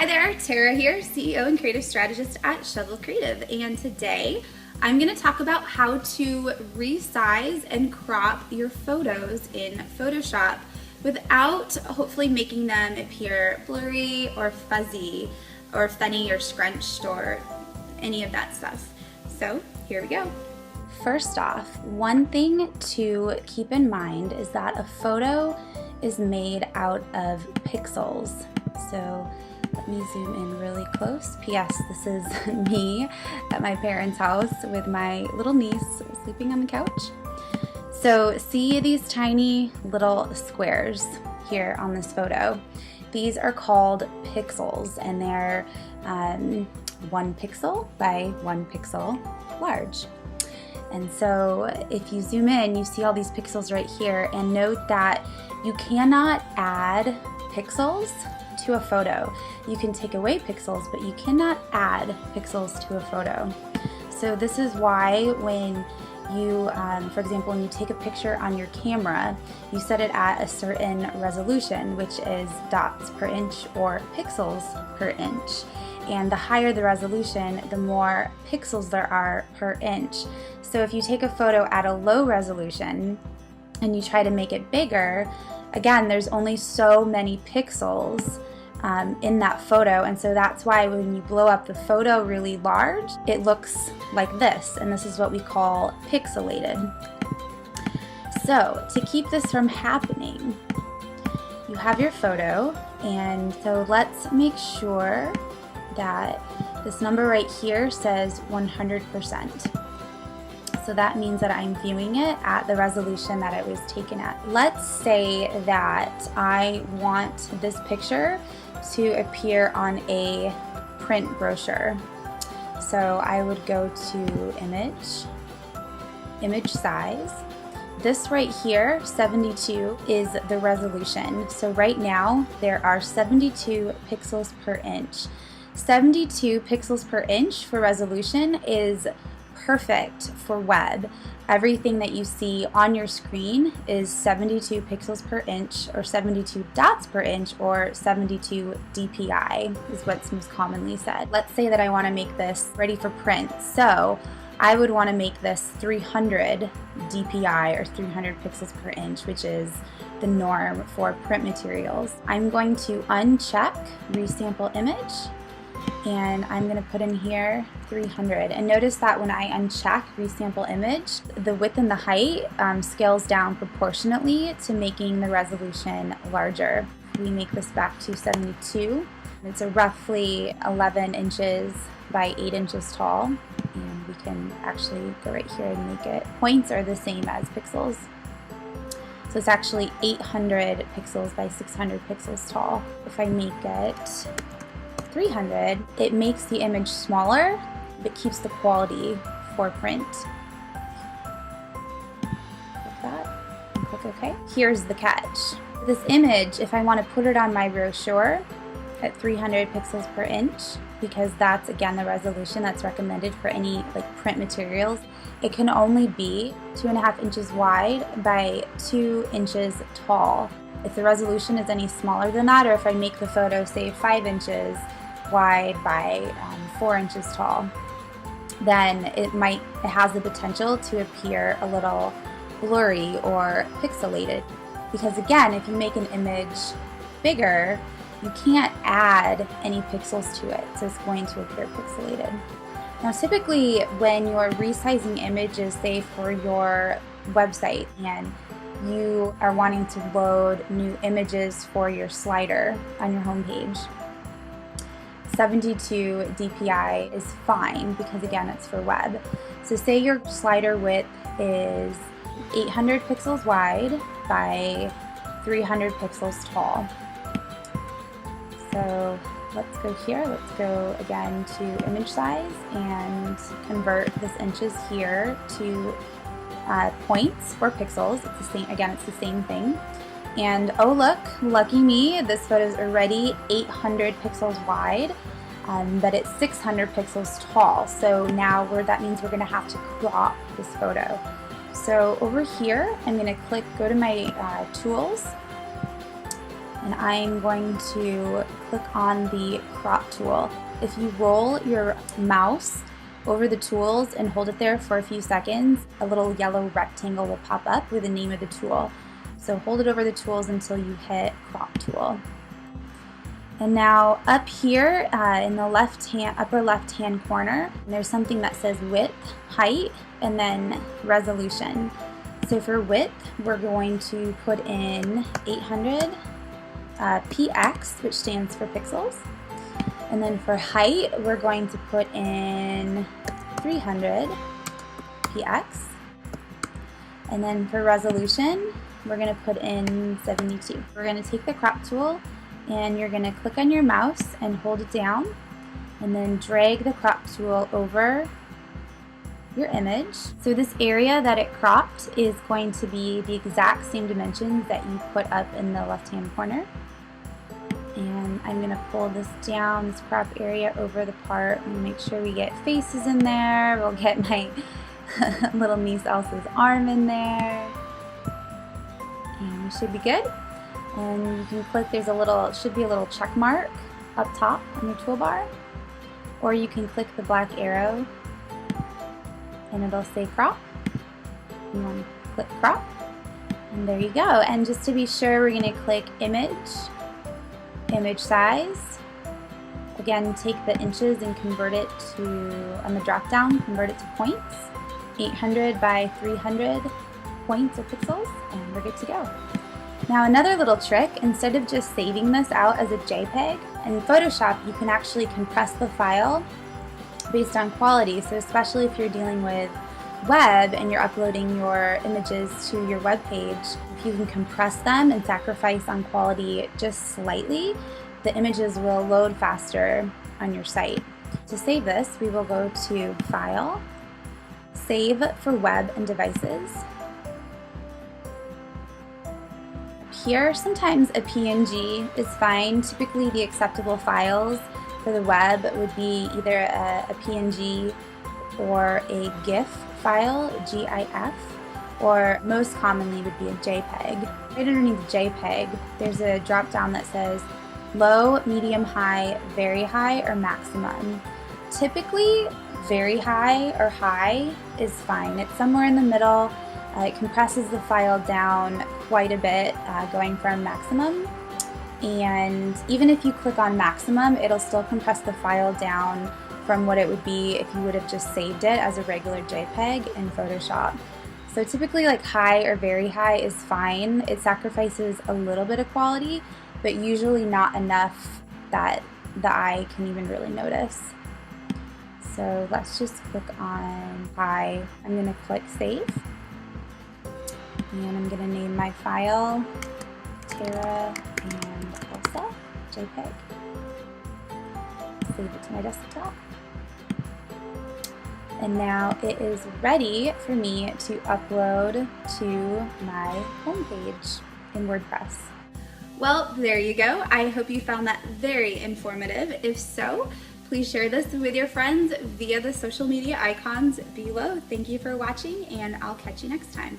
Hi there, Tara here, CEO and creative strategist at Shovel Creative, and today I'm going to talk about how to resize and crop your photos in Photoshop without hopefully making them appear blurry or fuzzy or funny or scrunched or any of that stuff. So here we go. First off, one thing to keep in mind is that a photo is made out of pixels. So let me zoom in really close. P.S. This is me at my parents' house with my little niece sleeping on the couch. So see these tiny little squares here on this photo. These are called pixels, and they're 1 pixel by 1 pixel large. And so if you zoom in, you see all these pixels right here, and note that you cannot add pixels to a photo. You can take away pixels, but you cannot add pixels to a photo. So this is why when you, for example, when you take a picture on your camera, you set it at a certain resolution, which is dots per inch or pixels per inch. And the higher the resolution, the more pixels there are per inch. So if you take a photo at a low resolution and you try to make it bigger, again, there's only so many pixels in that photo, and so that's why when you blow up the photo really large, it looks like this, and this is what we call pixelated. So to keep this from happening, you have your photo, and so let's make sure that this number right here says 100%. So that means that I'm viewing it at the resolution that it was taken at. Let's say that I want this picture to appear on a print brochure. So I would go to image size. This right here, 72, is the resolution. So right now there are 72 pixels per inch. 72 pixels per inch for resolution is perfect for web. Everything that you see on your screen is 72 pixels per inch, or 72 dots per inch, or 72 DPI is what's most commonly said. Let's say that I want to make this ready for print. So I would want to make this 300 DPI, or 300 pixels per inch, which is the norm for print materials. I'm going to uncheck resample image, and I'm going to put in here 300. And notice that when I uncheck resample image, the width and the height scales down proportionately to making the resolution larger. We make this back to 72. It's a roughly 11 inches by 8 inches tall. And we can actually go right here and make it. Points are the same as pixels. So it's actually 800 pixels by 600 pixels tall. If I make it 300, it makes the image smaller, but keeps the quality for print. Like that, and click OK. Here's the catch. This image, if I want to put it on my brochure at 300 pixels per inch, because that's again the resolution that's recommended for any print materials, it can only be 2.5 inches wide by 2 inches tall. If the resolution is any smaller than that, or if I make the photo say 5 inches wide by 4 inches tall, then it has the potential to appear a little blurry or pixelated. Because again, if you make an image bigger, you can't add any pixels to it, so it's going to appear pixelated. Now typically when you're resizing images, say for your website, and you are wanting to load new images for your slider on your homepage, 72 DPI is fine, because again, it's for web. So say your slider width is 800 pixels wide by 300 pixels tall. So let's go here, let's go again to image size and convert this inches here to points or pixels. It's the same, again, it's the same thing. And oh look, lucky me, this photo is already 800 pixels wide, but it's 600 pixels tall. So now that means we're going to have to crop this photo. So over here, I'm going to go to my tools, and I'm going to click on the crop tool. If you roll your mouse over the tools and hold it there for a few seconds, a little yellow rectangle will pop up with the name of the tool. So hold it over the tools until you hit crop tool. And now up here in the upper left hand corner, there's something that says width, height, and then resolution. So for width, we're going to put in 800 px, which stands for pixels. And then for height, we're going to put in 300 px. And then for resolution, we're going to put in 72. We're going to take the crop tool, and you're going to click on your mouse and hold it down, and then drag the crop tool over your image. So this area that it cropped is going to be the exact same dimensions that you put up in the left hand corner. And I'm going to pull this down, this crop area, over the part, and make sure we get faces in there. We'll get my little niece Elsa's arm in there, and we should be good. And you can click, should be a little check mark up top on your toolbar, or you can click the black arrow and it'll say crop. You want to click crop, and there you go. And just to be sure, we're going to click image size. Again, take the inches and convert it to, on the drop down, convert it to points. 800 by 300 points or pixels, and we're good to go. Now another little trick, instead of just saving this out as a JPEG, in Photoshop you can actually compress the file based on quality. So especially if you're dealing with web and you're uploading your images to your web page, if you can compress them and sacrifice on quality just slightly, the images will load faster on your site. To save this, we will go to File, Save for Web and Devices. Here, sometimes a PNG is fine. Typically the acceptable files for the web would be either a PNG or a GIF file, GIF, or most commonly would be a JPEG. Right underneath JPEG, there's a drop down that says low, medium, high, very high, or maximum. Typically, very high or high is fine. It's somewhere in the middle. It compresses the file down quite a bit, going from maximum. And even if you click on maximum, it'll still compress the file down from what it would be if you would have just saved it as a regular JPEG in Photoshop. So typically like high or very high is fine. It sacrifices a little bit of quality, but usually not enough that the eye can even really notice. So let's just click on high. I'm going to click save. And I'm going to name my file Tara and Elsa JPEG. Save it to my desktop. And now it is ready for me to upload to my homepage in WordPress. Well, there you go. I hope you found that very informative. If so, please share this with your friends via the social media icons below. Thank you for watching, and I'll catch you next time.